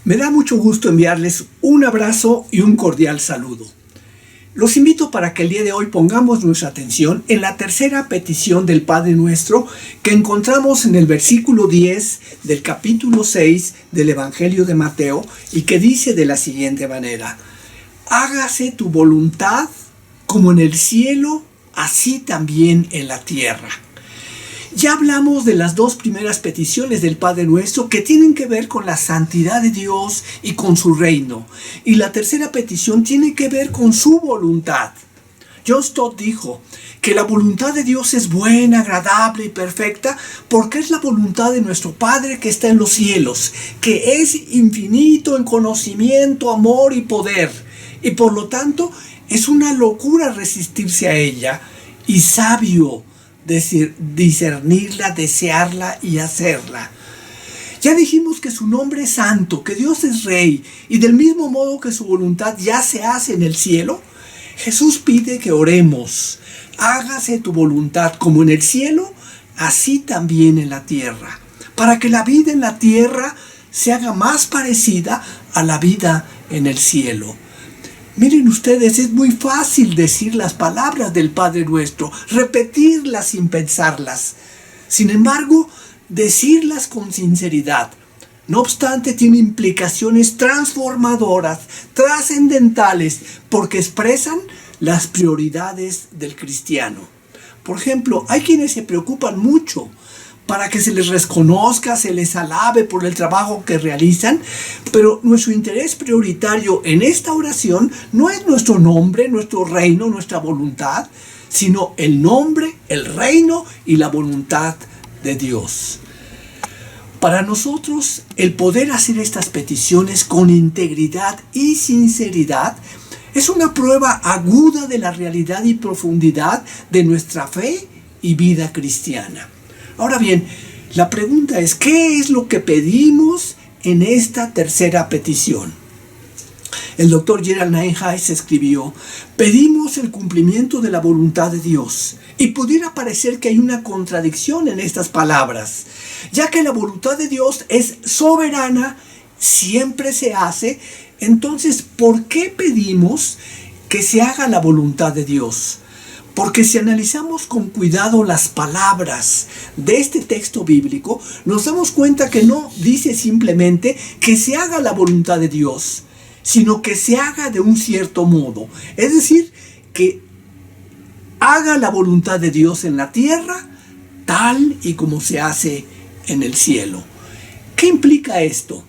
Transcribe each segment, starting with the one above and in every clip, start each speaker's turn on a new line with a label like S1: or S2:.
S1: Me da mucho gusto enviarles un abrazo y un cordial saludo. Los invito para que el día de hoy pongamos nuestra atención en la tercera petición del Padre Nuestro que encontramos en el versículo 10 del capítulo 6 del Evangelio de Mateo y que dice de la siguiente manera: hágase tu voluntad como en el cielo, así también en la tierra. Ya hablamos de las dos primeras peticiones del Padre Nuestro que tienen que ver con la santidad de Dios y con su reino. Y la tercera petición tiene que ver con su voluntad. John Stott dijo que la voluntad de Dios es buena, agradable y perfecta porque es la voluntad de nuestro Padre que está en los cielos, que es infinito en conocimiento, amor y poder. Y por lo tanto es una locura resistirse a ella y sabio discernirla, desearla y hacerla. Ya dijimos que su nombre es santo, que Dios es rey, y del mismo modo que su voluntad ya se hace en el cielo, Jesús pide que oremos: hágase tu voluntad como en el cielo, así también en la tierra, para que la vida en la tierra se haga más parecida a la vida en el cielo. Miren ustedes, es muy fácil decir las palabras del Padre Nuestro, repetirlas sin pensarlas. Sin embargo, decirlas con sinceridad, no obstante, tiene implicaciones transformadoras, trascendentales, porque expresan las prioridades del cristiano. Por ejemplo, hay quienes se preocupan mucho para que se les reconozca, se les alabe por el trabajo que realizan, pero nuestro interés prioritario en esta oración no es nuestro nombre, nuestro reino, nuestra voluntad, sino el nombre, el reino y la voluntad de Dios. Para nosotros, el poder hacer estas peticiones con integridad y sinceridad es una prueba aguda de la realidad y profundidad de nuestra fe y vida cristiana. Ahora bien, la pregunta es: ¿qué es lo que pedimos en esta tercera petición? El doctor Gerald Nienhuis escribió: pedimos el cumplimiento de la voluntad de Dios. Y pudiera parecer que hay una contradicción en estas palabras, ya que la voluntad de Dios es soberana, siempre se hace. Entonces, ¿por qué pedimos que se haga la voluntad de Dios? Porque si analizamos con cuidado las palabras de este texto bíblico, nos damos cuenta que no dice simplemente que se haga la voluntad de Dios, sino que se haga de un cierto modo. Es decir, que haga la voluntad de Dios en la tierra, tal y como se hace en el cielo. ¿Qué implica esto?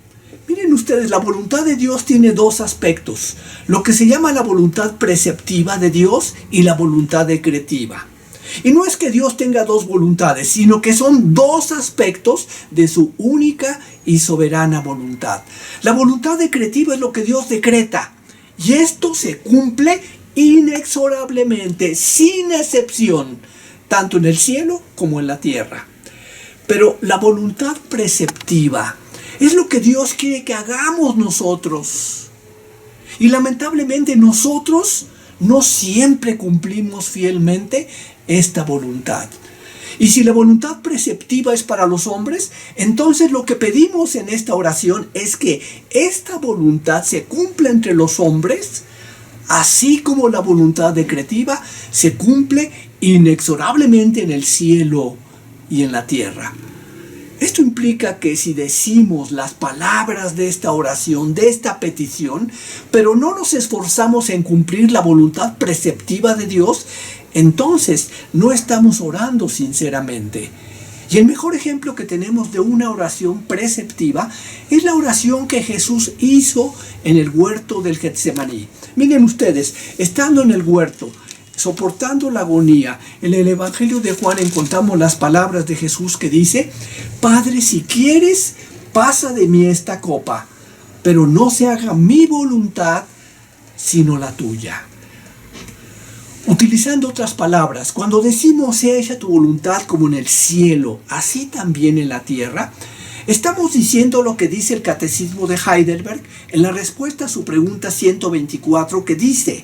S1: Miren ustedes, la voluntad de Dios tiene dos aspectos: lo que se llama la voluntad preceptiva de Dios y la voluntad decretiva. Y no es que Dios tenga dos voluntades, sino que son dos aspectos de su única y soberana voluntad. La voluntad decretiva es lo que Dios decreta, y esto se cumple inexorablemente, sin excepción, tanto en el cielo como en la tierra. Pero la voluntad preceptiva es lo que Dios quiere que hagamos nosotros. Y lamentablemente nosotros no siempre cumplimos fielmente esta voluntad. Y si la voluntad preceptiva es para los hombres, entonces lo que pedimos en esta oración es que esta voluntad se cumpla entre los hombres, así como la voluntad decretiva se cumple inexorablemente en el cielo y en la tierra. Esto implica que si decimos las palabras de esta oración, de esta petición, pero no nos esforzamos en cumplir la voluntad preceptiva de Dios, entonces no estamos orando sinceramente. Y el mejor ejemplo que tenemos de una oración preceptiva es la oración que Jesús hizo en el huerto del Getsemaní. Miren ustedes, estando en el huerto, soportando la agonía, en el Evangelio de Juan encontramos las palabras de Jesús que dice: Padre, si quieres, pasa de mí esta copa, pero no se haga mi voluntad, sino la tuya. Utilizando otras palabras, cuando decimos sea hecha tu voluntad como en el cielo, así también en la tierra, estamos diciendo lo que dice el Catecismo de Heidelberg en la respuesta a su pregunta 124, que dice: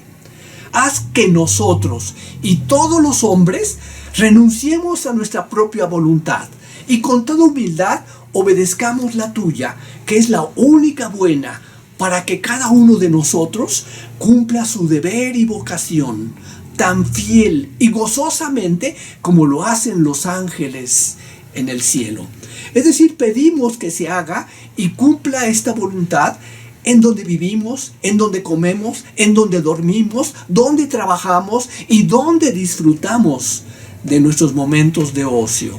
S1: haz que nosotros y todos los hombres renunciemos a nuestra propia voluntad y con toda humildad obedezcamos la tuya, que es la única buena, para que cada uno de nosotros cumpla su deber y vocación, tan fiel y gozosamente como lo hacen los ángeles en el cielo. Es decir, pedimos que se haga y cumpla esta voluntad en donde vivimos, en donde comemos, en donde dormimos, donde trabajamos y donde disfrutamos de nuestros momentos de ocio.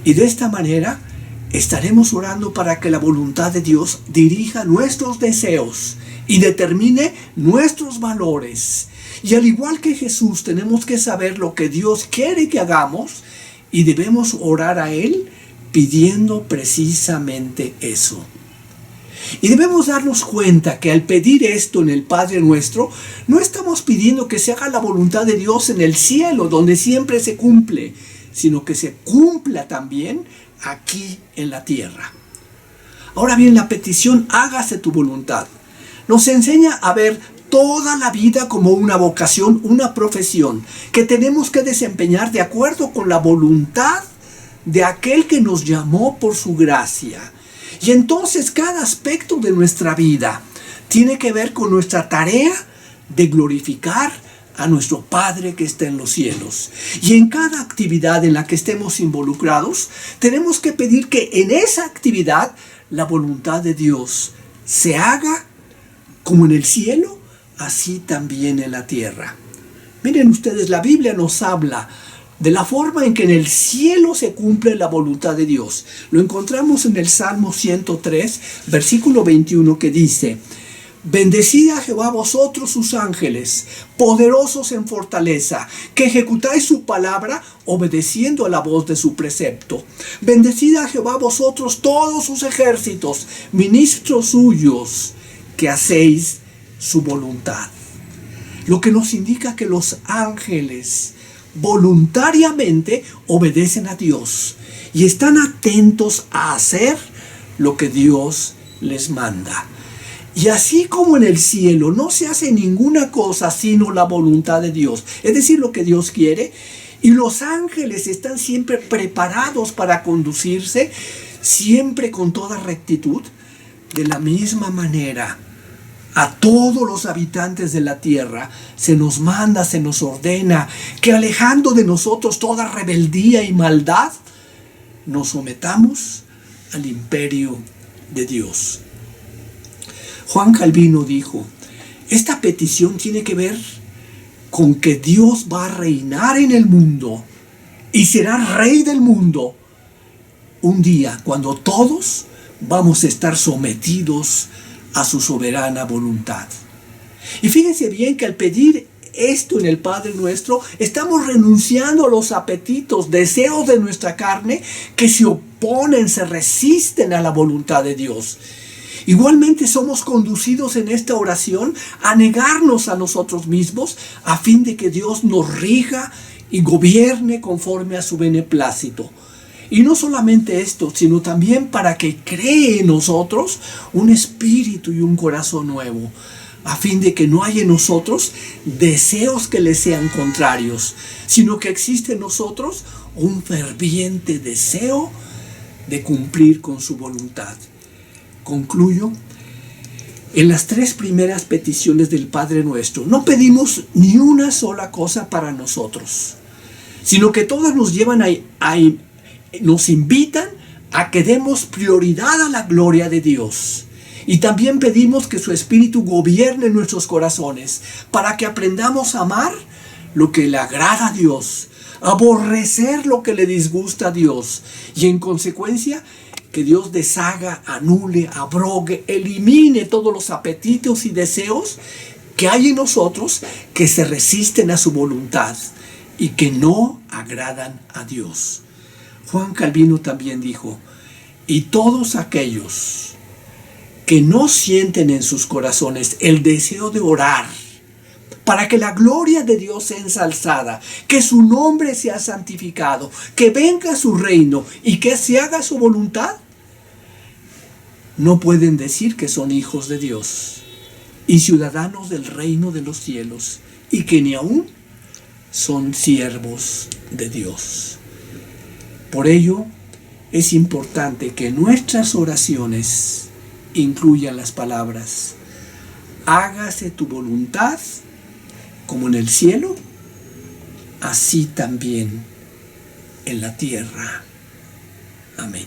S1: Y de esta manera estaremos orando para que la voluntad de Dios dirija nuestros deseos y determine nuestros valores. Y al igual que Jesús, tenemos que saber lo que Dios quiere que hagamos y debemos orar a Él pidiendo precisamente eso. Y debemos darnos cuenta que al pedir esto en el Padre Nuestro, no estamos pidiendo que se haga la voluntad de Dios en el cielo, donde siempre se cumple, sino que se cumpla también aquí en la tierra. Ahora bien, la petición hágase tu voluntad nos enseña a ver toda la vida como una vocación, una profesión que tenemos que desempeñar de acuerdo con la voluntad de aquel que nos llamó por su gracia. Y entonces cada aspecto de nuestra vida tiene que ver con nuestra tarea de glorificar a nuestro Padre que está en los cielos. Y en cada actividad en la que estemos involucrados, tenemos que pedir que en esa actividad la voluntad de Dios se haga como en el cielo, así también en la tierra. Miren ustedes, la Biblia nos habla de la forma en que en el cielo se cumple la voluntad de Dios. Lo encontramos en el Salmo 103, versículo 21, que dice: bendecid a Jehová vosotros sus ángeles, poderosos en fortaleza, que ejecutáis su palabra, obedeciendo a la voz de su precepto. Bendecid a Jehová vosotros todos sus ejércitos, ministros suyos, que hacéis su voluntad. Lo que nos indica que los ángeles voluntariamente obedecen a Dios y están atentos a hacer lo que Dios les manda. Y así como en el cielo no se hace ninguna cosa sino la voluntad de Dios, es decir, lo que Dios quiere, y los ángeles están siempre preparados para conducirse, siempre con toda rectitud, de la misma manera, a todos los habitantes de la tierra se nos manda, se nos ordena que alejando de nosotros toda rebeldía y maldad, nos sometamos al imperio de Dios. Juan Calvino dijo: esta petición tiene que ver con que Dios va a reinar en el mundo y será rey del mundo un día cuando todos vamos a estar sometidos a su soberana voluntad. Y fíjense bien que al pedir esto en el Padre Nuestro, estamos renunciando a los apetitos, deseos de nuestra carne que se oponen, se resisten a la voluntad de Dios. Igualmente somos conducidos en esta oración a negarnos a nosotros mismos a fin de que Dios nos rija y gobierne conforme a su beneplácito. Y no solamente esto, sino también para que cree en nosotros un espíritu y un corazón nuevo, a fin de que no haya en nosotros deseos que le sean contrarios, sino que existe en nosotros un ferviente deseo de cumplir con su voluntad. Concluyo. En las 3 primeras peticiones del Padre Nuestro no pedimos ni una sola cosa para nosotros, sino que todas nos llevan nos invitan a que demos prioridad a la gloria de Dios. Y también pedimos que su Espíritu gobierne nuestros corazones para que aprendamos a amar lo que le agrada a Dios, aborrecer lo que le disgusta a Dios y en consecuencia que Dios deshaga, anule, abrogue, elimine todos los apetitos y deseos que hay en nosotros que se resisten a su voluntad y que no agradan a Dios. Juan Calvino también dijo: y todos aquellos que no sienten en sus corazones el deseo de orar para que la gloria de Dios sea ensalzada, que su nombre sea santificado, que venga su reino y que se haga su voluntad, no pueden decir que son hijos de Dios y ciudadanos del reino de los cielos y que ni aún son siervos de Dios. Por ello, es importante que nuestras oraciones incluyan las palabras: hágase tu voluntad como en el cielo, así también en la tierra. Amén.